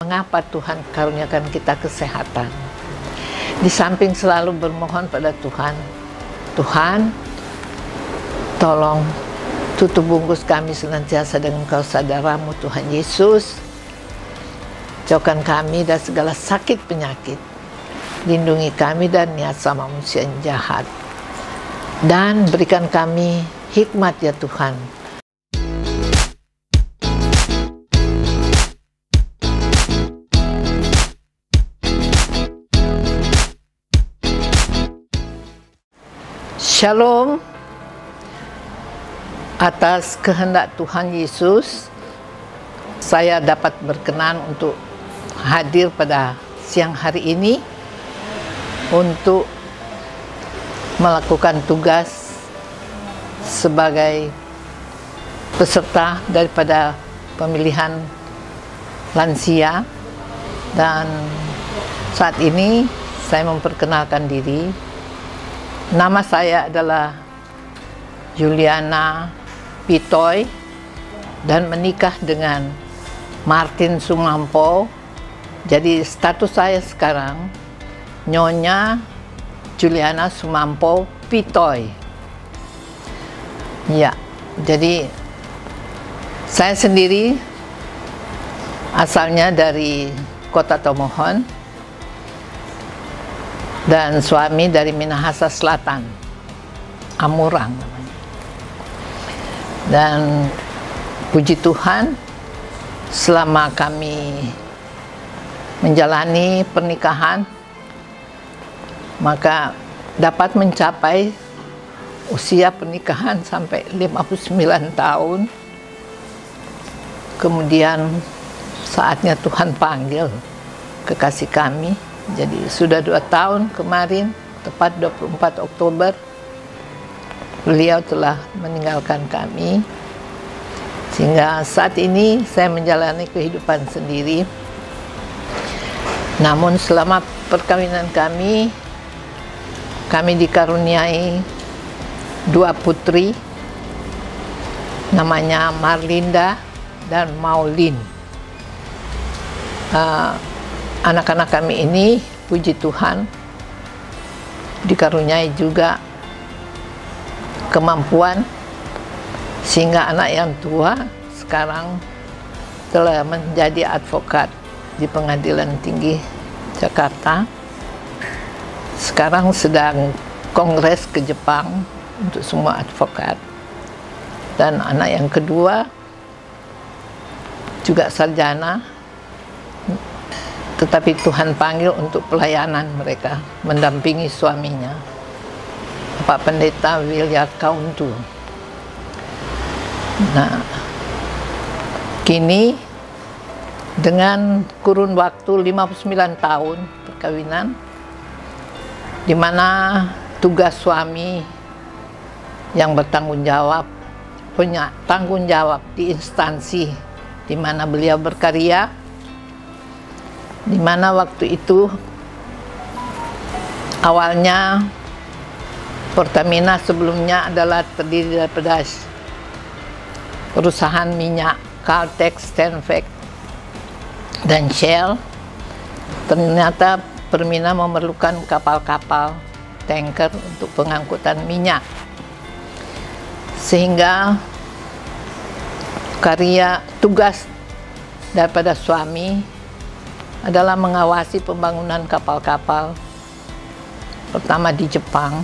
Mengapa Tuhan karuniakan kita kesehatan? Di samping selalu bermohon pada Tuhan, Tuhan, tolong tutup bungkus kami senantiasa dengan kausadamu Tuhan Yesus. Jauhkan kami dari segala sakit penyakit. Lindungi kami dari niat sama manusia yang jahat. Dan berikan kami hikmat ya Tuhan. Shalom. Atas kehendak Tuhan Yesus, saya dapat berkenan untuk hadir pada siang hari ini untuk melakukan tugas sebagai peserta daripada pemilihan lansia. Dan saat ini saya memperkenalkan diri. Nama saya adalah Juliana Pitoy dan menikah dengan Martin Sumampo. Jadi status saya sekarang Nyonya Juliana Sumampo Pitoy. Ya, jadi saya sendiri asalnya dari Kota Tomohon dan suami dari Minahasa Selatan, Amurang namanya. Dan puji Tuhan, selama kami menjalani pernikahan, maka dapat mencapai usia pernikahan sampai 59 tahun. Kemudian saatnya Tuhan panggil kekasih kami. Jadi sudah 2 tahun kemarin, tepat 24 Oktober, beliau telah meninggalkan kami. Sehingga saat ini saya menjalani kehidupan sendiri. Namun selama perkawinan kami dikaruniai 2 putri, namanya Marlinda dan Maulin. Anak-anak kami ini, puji Tuhan, dikaruniai juga kemampuan sehingga anak yang tua sekarang telah menjadi advokat di Pengadilan Tinggi Jakarta. Sekarang sedang kongres ke Jepang untuk semua advokat. Dan anak yang kedua juga sarjana, tetapi Tuhan panggil untuk pelayanan mereka, mendampingi suaminya, Pak Pendeta William Kauntu. Nah, kini dengan kurun waktu 59 tahun perkawinan, di mana tugas suami yang bertanggung jawab, punya tanggung jawab di instansi di mana beliau berkarya, di mana waktu itu awalnya Pertamina sebelumnya adalah terdiri daripada perusahaan minyak Caltex, Stenvac, dan Shell. Ternyata Pertamina memerlukan kapal-kapal tanker untuk pengangkutan minyak, sehingga tugas daripada suami adalah mengawasi pembangunan kapal-kapal, pertama di Jepang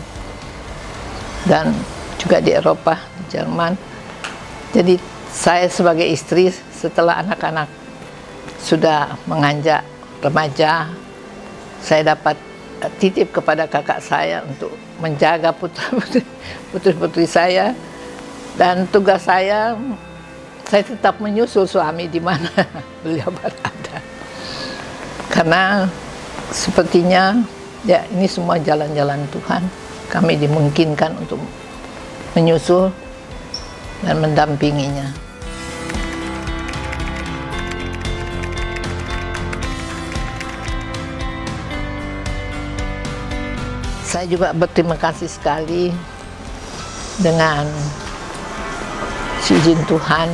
dan juga di Eropa, di Jerman. Jadi saya sebagai istri, setelah anak-anak sudah menganjak remaja, saya dapat titip kepada kakak saya untuk menjaga putri-putri saya. Dan tugas saya tetap menyusul suami di mana beliau berada. Karena sepertinya ya ini semua jalan-jalan Tuhan. Kami dimungkinkan untuk menyusul dan mendampinginya. Saya juga berterima kasih sekali dengan izin Tuhan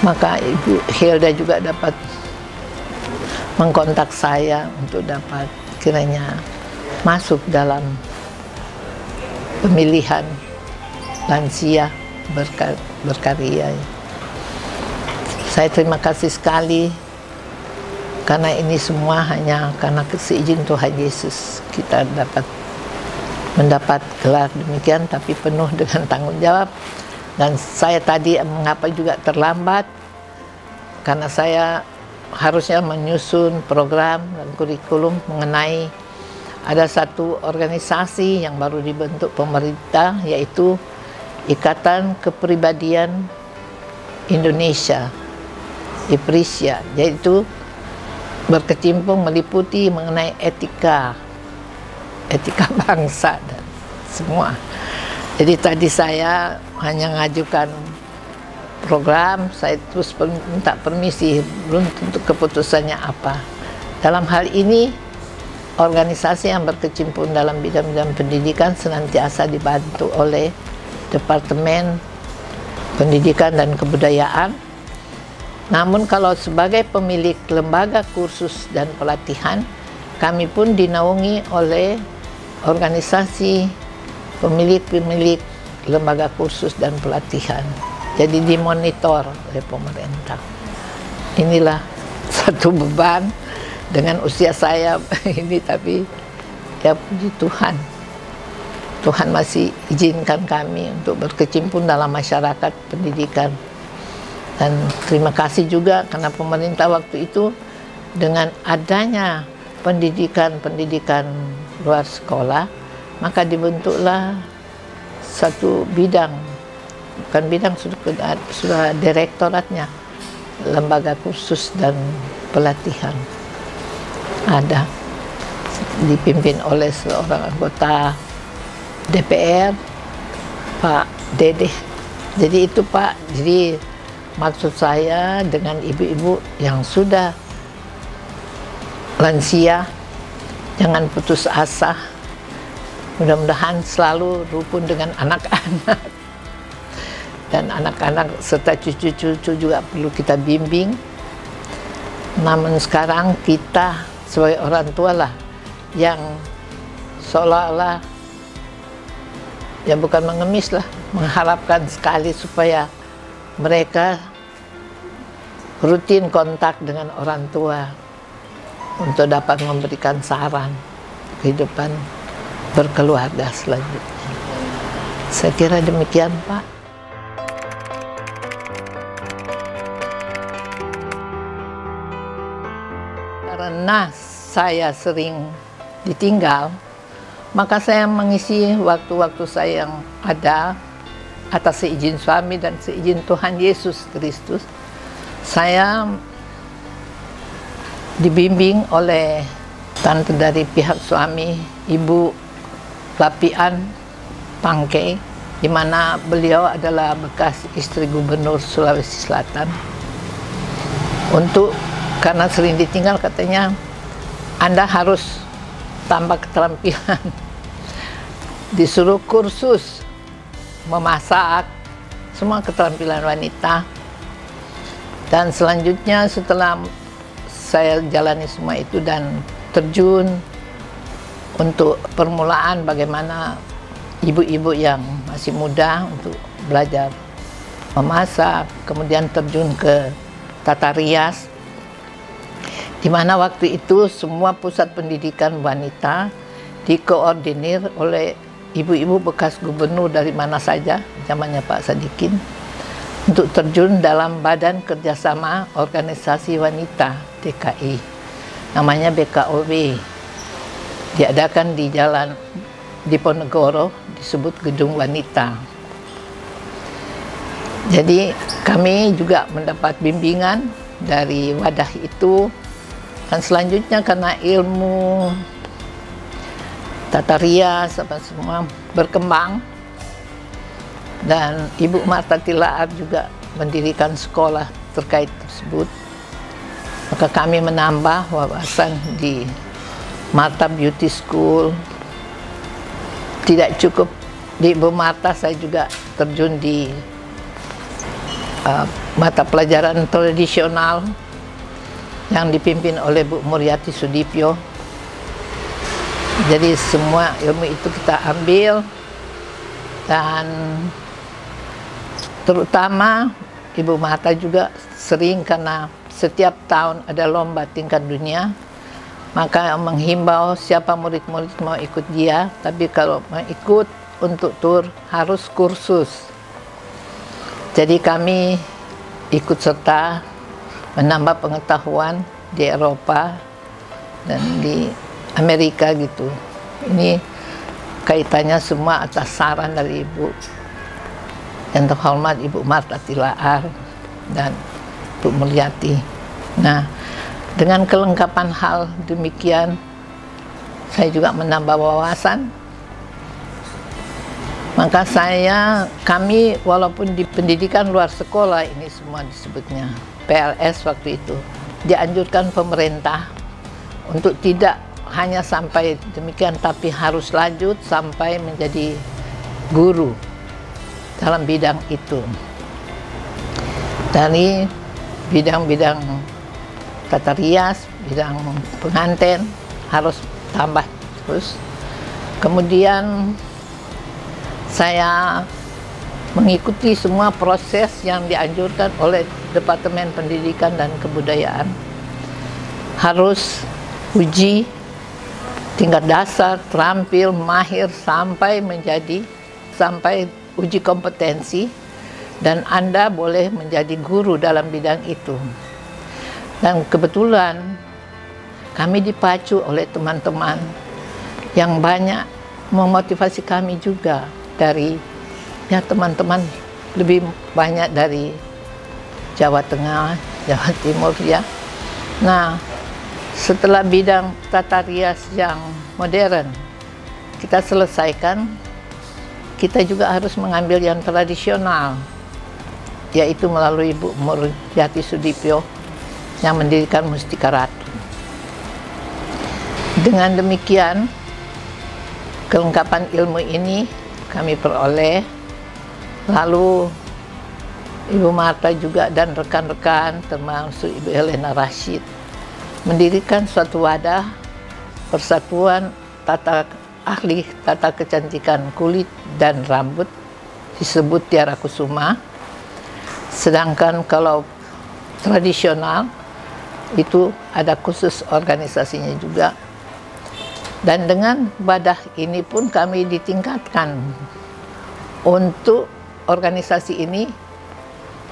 Maka Ibu Hilda juga dapat mengkontak saya untuk dapat kiranya masuk dalam pemilihan lansia berkarya. Saya terima kasih sekali karena ini semua hanya karena seizin Tuhan Yesus kita dapat mendapat gelar demikian, tapi penuh dengan tanggung jawab. Dan saya tadi mengapa juga terlambat, karena saya harusnya menyusun program dan kurikulum mengenai ada satu organisasi yang baru dibentuk pemerintah, yaitu Ikatan Kepribadian Indonesia, IPRISIA, yaitu berkecimpung meliputi mengenai etika bangsa dan semua. Jadi tadi saya hanya mengajukan program, saya terus minta permisi, belum tentu keputusannya apa. Dalam hal ini, organisasi yang berkecimpung dalam bidang-bidang pendidikan senantiasa dibantu oleh Departemen Pendidikan dan Kebudayaan. Namun kalau sebagai pemilik lembaga kursus dan pelatihan, kami pun dinaungi oleh organisasi pemilik lembaga kursus dan pelatihan. Jadi dimonitor oleh pemerintah. Inilah satu beban dengan usia saya ini, tapi ya puji Tuhan. Tuhan masih izinkan kami untuk berkecimpung dalam masyarakat pendidikan. Dan terima kasih juga karena pemerintah waktu itu dengan adanya pendidikan luar sekolah, maka dibentuklah satu bidang, bukan bidang, sudah direktoratnya, lembaga kursus dan pelatihan. Ada, dipimpin oleh seorang anggota DPR, Pak Dede. Jadi itu Pak, jadi maksud saya dengan ibu-ibu yang sudah lansia, jangan putus asa. Mudah-mudahan selalu rukun dengan anak-anak. Dan anak-anak serta cucu-cucu juga perlu kita bimbing. Namun sekarang kita sebagai orang tua lah yang seolah-olah, ya bukan mengemis lah, mengharapkan sekali supaya mereka rutin kontak dengan orang tua untuk dapat memberikan saran kehidupan berkeluarga selanjutnya. Saya kira demikian, Pak. Karena saya sering ditinggal, maka saya mengisi waktu-waktu saya yang ada atas seizin suami dan seizin Tuhan Yesus Kristus. Saya dibimbing oleh tante dari pihak suami, Ibu Lapian Pangke, di mana beliau adalah bekas istri Gubernur Sulawesi Selatan. Karena sering ditinggal, katanya Anda harus tambah keterampilan. Disuruh kursus memasak, semua keterampilan wanita. Dan selanjutnya setelah saya jalani semua itu dan terjun untuk permulaan bagaimana ibu-ibu yang masih muda untuk belajar memasak, kemudian terjun ke tata rias, di mana waktu itu semua pusat pendidikan wanita dikoordinir oleh ibu-ibu bekas gubernur dari mana saja, zamannya Pak Sadikin, untuk terjun dalam Badan Kerjasama Organisasi Wanita DKI, namanya BKOW. Diadakan di Jalan Diponegoro, disebut Gedung Wanita. Jadi kami juga mendapat bimbingan dari wadah itu. Dan selanjutnya karena ilmu tata rias apa semua berkembang, dan Ibu Marta Tilaar juga mendirikan sekolah terkait tersebut, maka kami menambah wawasan di Marta Beauty School. Tidak cukup di Ibu Marta, saya juga terjun di mata pelajaran tradisional yang dipimpin oleh Bu Muryati Sudipyo. Jadi semua ilmu itu kita ambil, dan terutama Ibu Marta juga sering, karena setiap tahun ada lomba tingkat dunia, maka menghimbau siapa murid-murid mau ikut dia, tapi kalau mau ikut untuk tur harus kursus. Jadi kami ikut serta menambah pengetahuan di Eropa dan di Amerika gitu. Ini kaitannya semua atas saran dari Ibu yang terhormat Ibu Marta Tilaar dan Bu Mulyati. Nah, dengan kelengkapan hal demikian, saya juga menambah wawasan. Maka kami walaupun di pendidikan luar sekolah, ini semua disebutnya PLS waktu itu, dianjurkan pemerintah untuk tidak hanya sampai demikian, tapi harus lanjut sampai menjadi guru dalam bidang itu. Dari bidang-bidang tata rias, bidang pengantin harus tambah terus. Kemudian saya mengikuti semua proses yang dianjurkan oleh Departemen Pendidikan dan Kebudayaan. Harus uji tingkat dasar, terampil, mahir, sampai uji kompetensi, dan Anda boleh menjadi guru dalam bidang itu. Dan kebetulan kami dipacu oleh teman-teman yang banyak memotivasi kami juga, dari teman-teman lebih banyak dari Jawa Tengah, Jawa Timur ya. Nah, setelah bidang tata rias yang modern kita selesaikan, kita juga harus mengambil yang tradisional, yaitu melalui Bu Muryati Sudipyo yang mendirikan Mustika Ratu. Dengan demikian, kelengkapan ilmu ini kami peroleh. Lalu Ibu Marta juga dan rekan-rekan, termasuk Ibu Helena Rashid, mendirikan suatu wadah persatuan ahli tata kecantikan kulit dan rambut, disebut Tiara Kusuma. Sedangkan kalau tradisional itu ada khusus organisasinya juga. Dan dengan wadah ini pun kami ditingkatkan untuk organisasi ini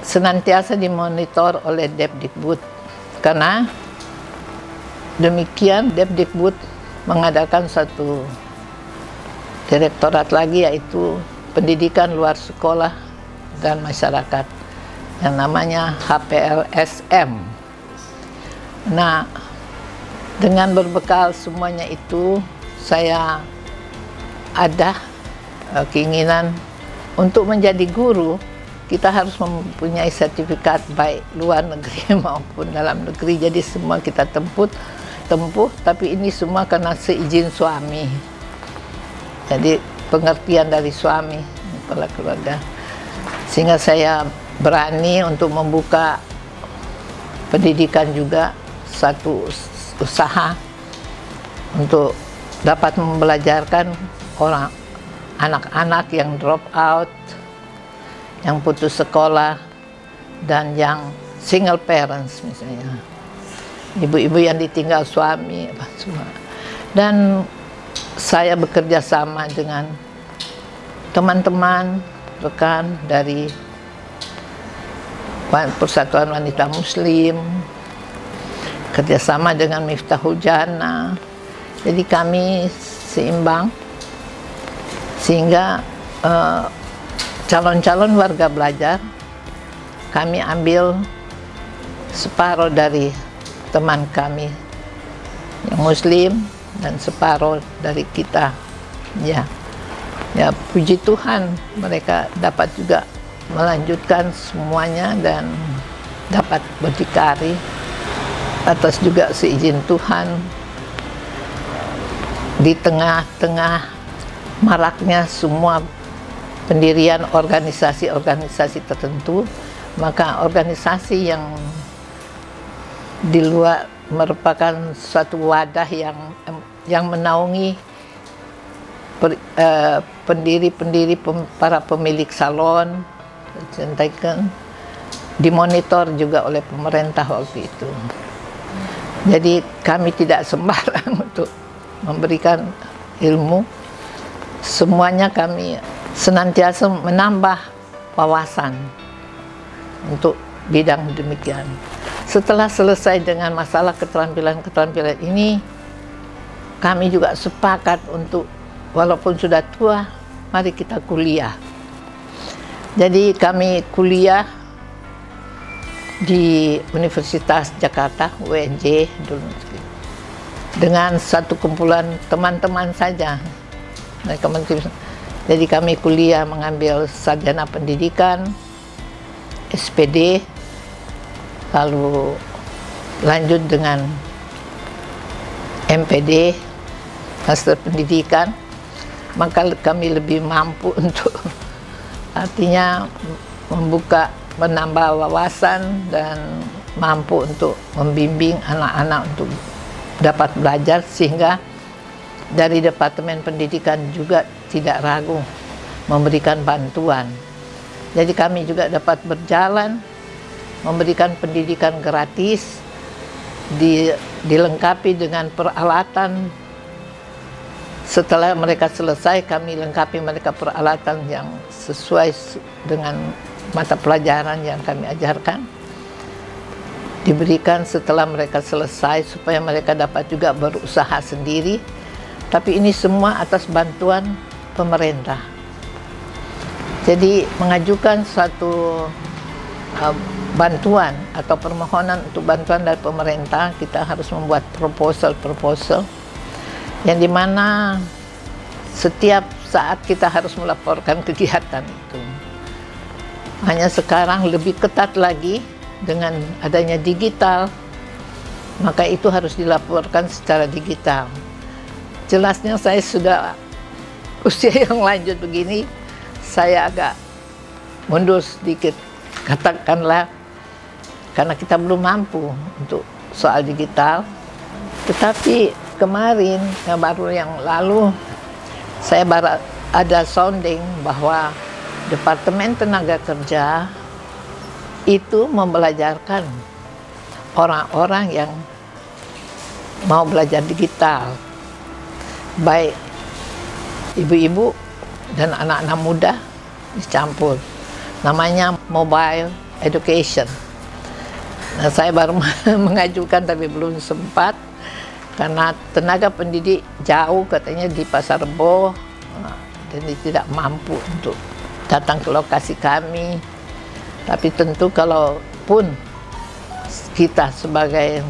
senantiasa dimonitor oleh Depdikbud. Karena demikian, Depdikbud mengadakan satu direktorat lagi, yaitu pendidikan luar sekolah dan masyarakat, yang namanya HPLSM. Nah, dengan berbekal semuanya itu, saya ada keinginan untuk menjadi guru. Kita harus mempunyai sertifikat baik luar negeri maupun dalam negeri. Jadi semua kita tempuh, tapi ini semua karena seizin suami. Jadi pengertian dari suami, kepala keluarga. Sehingga saya berani untuk membuka pendidikan juga, satu usaha untuk dapat membelajarkan anak-anak yang drop out, yang putus sekolah, dan yang single parents misalnya, ibu-ibu yang ditinggal suami, semua. Dan saya bekerja sama dengan teman-teman, rekan dari Persatuan Wanita Muslim, kerjasama dengan Miftahul Jannah. Jadi kami seimbang, sehingga calon-calon warga belajar kami ambil separuh dari teman kami yang Muslim dan separuh dari kita. Ya, puji Tuhan, mereka dapat juga melanjutkan semuanya dan dapat berdikari atas juga seizin Tuhan. Di tengah-tengah maraknya semua pendirian organisasi-organisasi tertentu, Maka organisasi yang di luar merupakan suatu wadah yang menaungi pendiri-pendiri, para pemilik salon, dimonitor juga oleh pemerintah waktu itu. Jadi kami tidak sembarang untuk memberikan ilmu, semuanya kami senantiasa menambah wawasan untuk bidang demikian. Setelah selesai dengan masalah keterampilan-keterampilan ini, kami juga sepakat untuk, walaupun sudah tua, mari kita kuliah. Jadi kami kuliah di Universitas Jakarta, UNJ, dengan satu kumpulan teman-teman saja. Jadi kami kuliah mengambil sarjana pendidikan, SPD, lalu lanjut dengan MPD, Master Pendidikan. Maka kami lebih mampu untuk artinya menambah wawasan dan mampu untuk membimbing anak-anak untuk dapat belajar, sehingga dari Departemen Pendidikan juga tidak ragu memberikan bantuan. Jadi kami juga dapat berjalan memberikan pendidikan gratis, dilengkapi dengan peralatan. Setelah mereka selesai, kami lengkapi mereka peralatan yang sesuai dengan mata pelajaran yang kami ajarkan. Diberikan setelah mereka selesai supaya mereka dapat juga berusaha sendiri. Tapi ini semua atas bantuan pemerintah. Jadi mengajukan suatu bantuan atau permohonan untuk bantuan dari pemerintah, kita harus membuat proposal yang dimana setiap saat kita harus melaporkan kegiatan itu. Hanya sekarang lebih ketat lagi dengan adanya digital, maka itu harus dilaporkan secara digital. Jelasnya saya sudah usia yang lanjut begini, saya agak mundur sedikit, katakanlah, karena kita belum mampu untuk soal digital. Tetapi kemarin, baru yang lalu, saya baru ada sounding bahwa Departemen Tenaga Kerja itu membelajarkan orang-orang yang mau belajar digital, baik ibu-ibu dan anak-anak muda dicampur. Namanya mobile education. Nah, saya baru mengajukan tapi belum sempat karena tenaga pendidik jauh katanya di Pasar Rebo, dan tidak mampu untuk datang ke lokasi kami. Tapi tentu kalaupun kita sebagai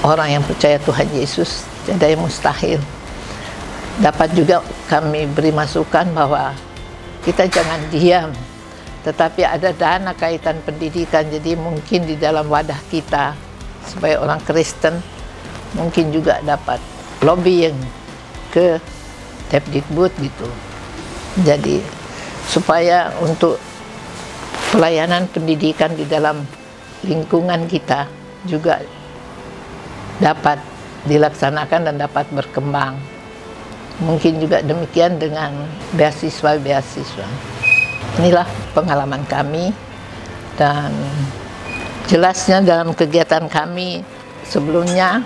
orang yang percaya Tuhan Yesus, tidak ada yang mustahil. Dapat juga kami beri masukan bahwa kita jangan diam, tetapi ada dana kaitan pendidikan. Jadi mungkin di dalam wadah kita sebagai orang Kristen mungkin juga dapat lobbying ke Depdikbud gitu. Jadi supaya untuk pelayanan pendidikan di dalam lingkungan kita juga dapat dilaksanakan dan dapat berkembang. Mungkin juga demikian dengan beasiswa-beasiswa. Inilah pengalaman kami, dan jelasnya dalam kegiatan kami sebelumnya,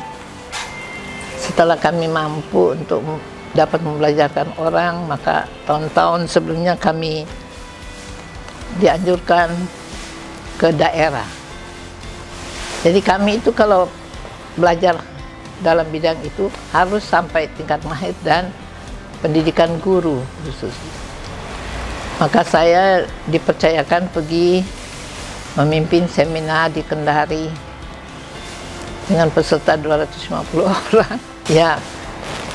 setelah kami mampu untuk dapat membelajarkan orang, maka tahun-tahun sebelumnya kami dianjurkan ke daerah. Jadi kami itu kalau belajar dalam bidang itu harus sampai tingkat mahir dan pendidikan guru khusus. Maka saya dipercayakan pergi memimpin seminar di Kendari dengan peserta 250 orang. Ya,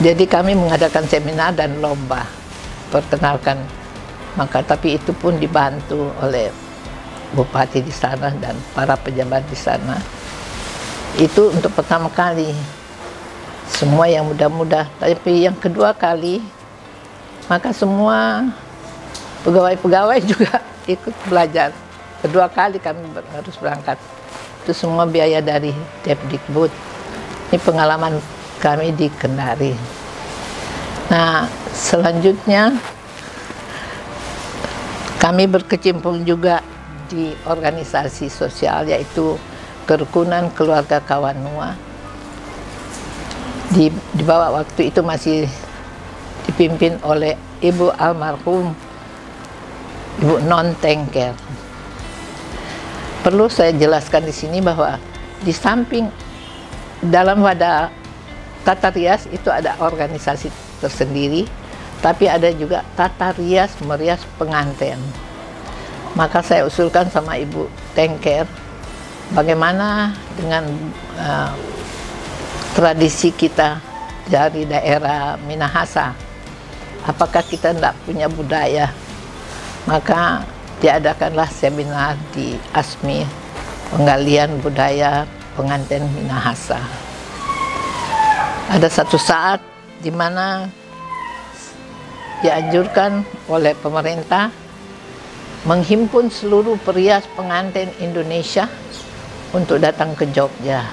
jadi kami mengadakan seminar dan lomba perkenalkan. Maka tapi itu pun dibantu oleh bupati di sana dan para pejabat di sana. Itu untuk pertama kali. Semua yang muda-muda. Tapi yang kedua kali, maka semua pegawai-pegawai juga ikut belajar. Kedua kali kami harus berangkat. Itu semua biaya dari Depdikbud. Ini pengalaman kami di Kendari. Nah, selanjutnya kami berkecimpung juga di organisasi sosial, yaitu Kerukunan Keluarga Kawanua. Di bawah waktu itu masih dipimpin oleh Ibu almarhum Ibu Non Tengker. Perlu saya jelaskan di sini bahwa di samping dalam wadah tata rias itu ada organisasi tersendiri, tapi ada juga tata rias merias pengantin. Maka saya usulkan sama Ibu Tengker, bagaimana dengan tradisi kita dari daerah Minahasa, apakah kita tidak punya budaya? Maka diadakanlah seminar di ASMI, penggalian budaya pengantin Minahasa. Ada satu saat di mana dianjurkan oleh pemerintah menghimpun seluruh perias pengantin Indonesia untuk datang ke Jogja.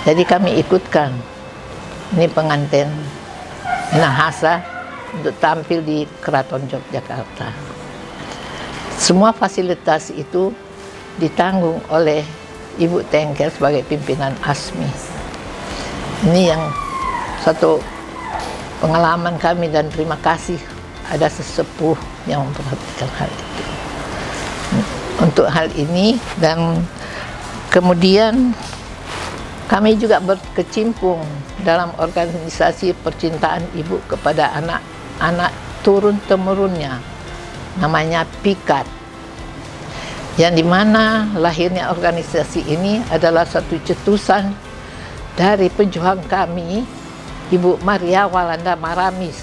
Jadi kami ikutkan ini pengantin Minahasa untuk tampil di Keraton Yogyakarta. Semua fasilitas itu ditanggung oleh Ibu Tengker sebagai pimpinan ASMI. Ini yang satu pengalaman kami, dan terima kasih ada sesepuh yang memperhatikan hal itu. Untuk hal ini, dan kemudian kami juga berkecimpung dalam organisasi percintaan ibu kepada anak-anak turun-temurunnya, namanya PIKAT, yang dimana lahirnya organisasi ini adalah satu cetusan dari pejuang kami, Ibu Maria Walanda Maramis.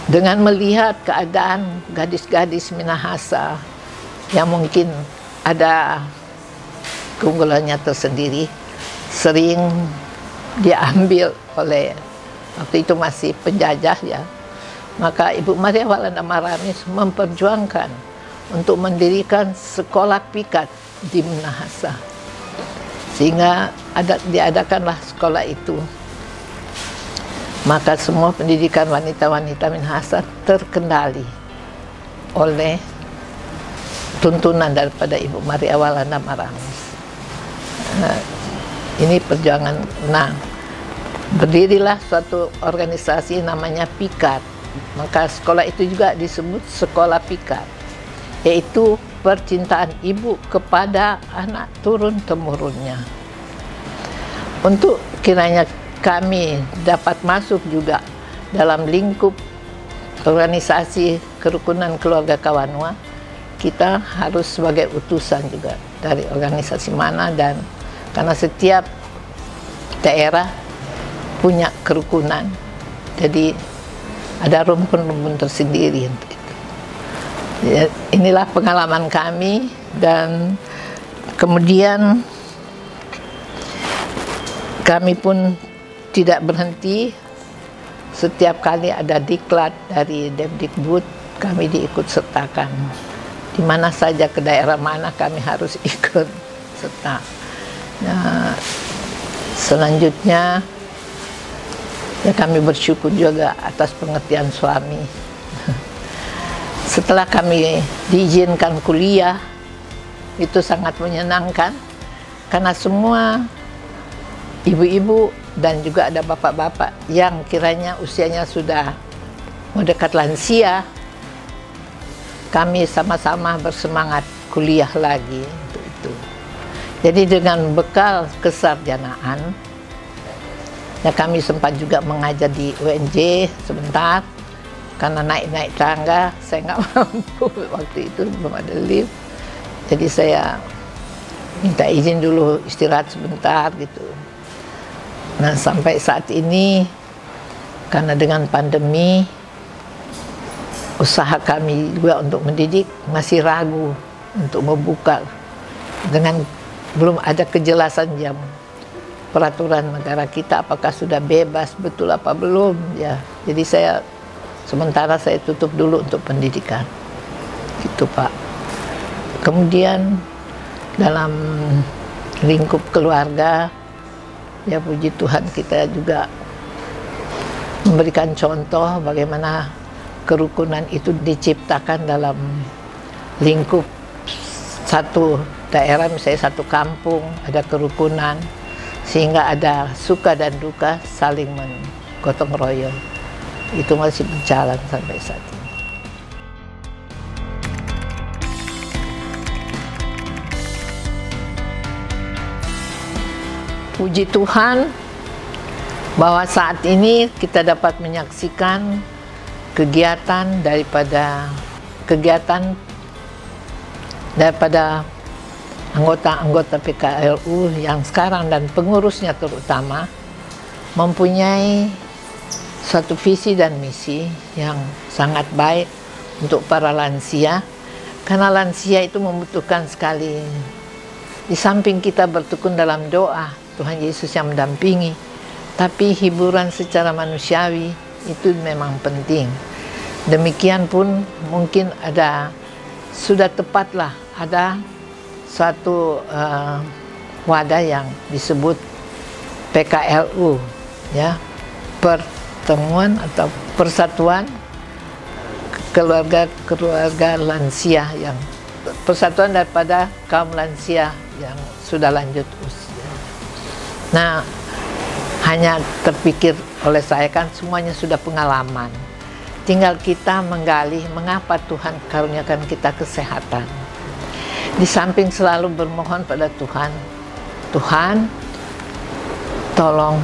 Dengan melihat keadaan gadis-gadis Minahasa yang mungkin ada keunggulannya tersendiri, sering diambil oleh, waktu itu masih penjajah ya, maka Ibu Maria Walanda Maramis memperjuangkan untuk mendirikan sekolah PIKAT di Minahasa, sehingga diadakanlah sekolah itu. Maka semua pendidikan wanita-wanita Minahasa terkendali oleh tuntunan daripada Ibu Maria Walanda Maramis. Nah, ini perjuangan. Nah, berdirilah suatu organisasi namanya PIKAT. Maka sekolah itu juga disebut sekolah PIKAT, yaitu percintaan ibu kepada anak turun-temurunnya. Untuk kiranya kami dapat masuk juga dalam lingkup organisasi Kerukunan Keluarga Kawanua, kita harus sebagai utusan juga dari organisasi mana, dan karena setiap daerah punya kerukunan, jadi ada rumpun-rumpun tersendiri untuk itu. Ya, inilah pengalaman kami, dan kemudian kami pun tidak berhenti. Setiap kali ada diklat dari Depdikbud, kami diikut sertakan. Di mana saja, ke daerah mana, kami harus ikut serta. Nah, selanjutnya ya kami bersyukur juga atas pengertian suami. Setelah kami diizinkan kuliah, itu sangat menyenangkan, karena semua ibu-ibu dan juga ada bapak-bapak yang kiranya usianya sudah mendekat lansia, kami sama-sama bersemangat kuliah lagi untuk itu. Jadi dengan bekal kesarjanaan, ya kami sempat juga mengajar di UNJ sebentar, karena naik-naik tangga saya nggak mampu, waktu itu belum ada lift, jadi saya minta izin dulu istirahat sebentar gitu. Nah, sampai saat ini karena dengan pandemi, usaha kami juga untuk mendidik masih ragu untuk membuka, dengan belum ada kejelasan jam peraturan negara kita apakah sudah bebas betul apa belum ya. Jadi sementara saya tutup dulu untuk pendidikan. gitu Pak. Kemudian dalam lingkup keluarga, ya puji Tuhan kita juga memberikan contoh bagaimana kerukunan itu diciptakan dalam lingkup satu daerah, misalnya satu kampung, ada kerukunan, sehingga ada suka dan duka saling menggotong royong. Itu masih berjalan sampai saat ini. Puji Tuhan bahwa saat ini kita dapat menyaksikan kegiatan daripada anggota-anggota PKLU yang sekarang dan pengurusnya terutama mempunyai suatu visi dan misi yang sangat baik untuk para lansia, karena lansia itu membutuhkan sekali, di samping kita bertekun dalam doa, Tuhan Yesus yang mendampingi, tapi hiburan secara manusiawi itu memang penting. Demikian pun mungkin sudah tepatlah ada suatu wadah yang disebut PKLU, ya, pertemuan atau persatuan keluarga lansia, yang persatuan daripada kaum lansia yang sudah lanjut usia. Nah, hanya terpikir oleh saya, kan semuanya sudah pengalaman. Tinggal kita menggali mengapa Tuhan karuniakan kita kesehatan. Di samping selalu bermohon pada Tuhan, Tuhan tolong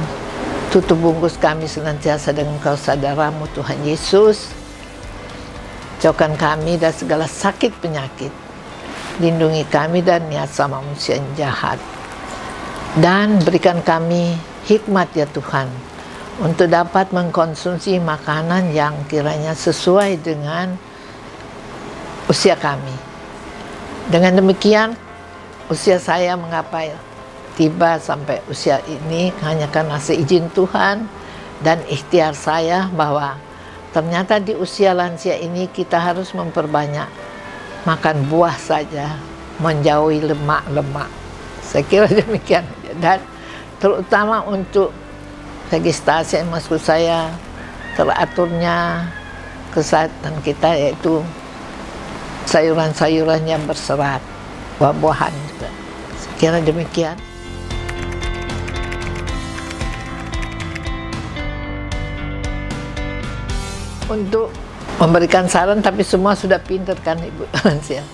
tutup bungkus kami senantiasa dengan Engkau saudaramu Tuhan Yesus. Jauhkan kami dari segala sakit penyakit. Lindungi kami dari niat sama manusia yang jahat. Dan berikan kami hikmat ya Tuhan, untuk dapat mengkonsumsi makanan yang kiranya sesuai dengan usia kami. Dengan demikian, usia saya mengapa tiba sampai usia ini hanya karena seizin Tuhan dan ikhtiar saya, bahwa ternyata di usia lansia ini kita harus memperbanyak makan buah saja, menjauhi lemak-lemak. Saya kira demikian. Dan terutama untuk vegetasi, maksud saya teraturnya kesehatan kita, yaitu sayuran-sayuran yang berserat, buah-buahan juga. Saya kira demikian. Untuk memberikan saran, tapi semua sudah pintar kan Ibu lansia,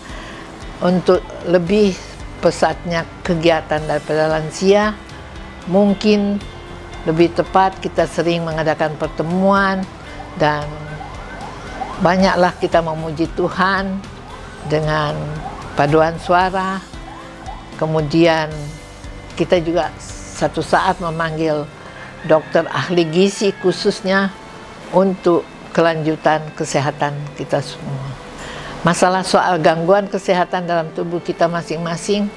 untuk lebih pesatnya kegiatan daripada lansia, mungkin lebih tepat kita sering mengadakan pertemuan, dan banyaklah kita memuji Tuhan dengan paduan suara. Kemudian kita juga satu saat memanggil dokter ahli gizi khususnya untuk kelanjutan kesehatan kita semua. Masalah soal gangguan kesehatan dalam tubuh kita masing-masing,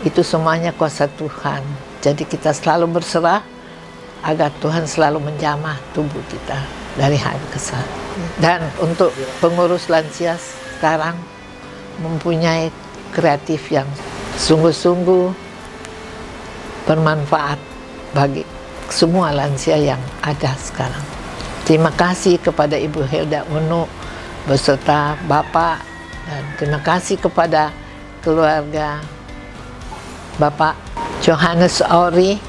itu semuanya kuasa Tuhan. Jadi kita selalu berserah agar Tuhan selalu menjamah tubuh kita dari hari ke hari. Dan untuk pengurus lansia sekarang mempunyai kreatif yang sungguh-sungguh bermanfaat bagi semua lansia yang ada sekarang. Terima kasih kepada Ibu Hilda Unu beserta Bapak, dan terima kasih kepada keluarga Bapak Johannes Ori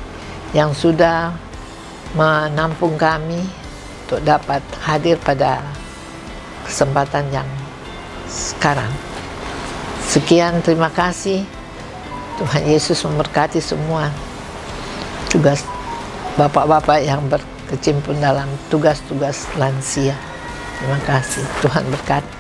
yang sudah menampung kami untuk dapat hadir pada kesempatan yang sekarang. Sekian, terima kasih. Tuhan Yesus memberkati semua tugas bapak-bapak yang berkecimpung dalam tugas-tugas lansia. Terima kasih. Tuhan berkati.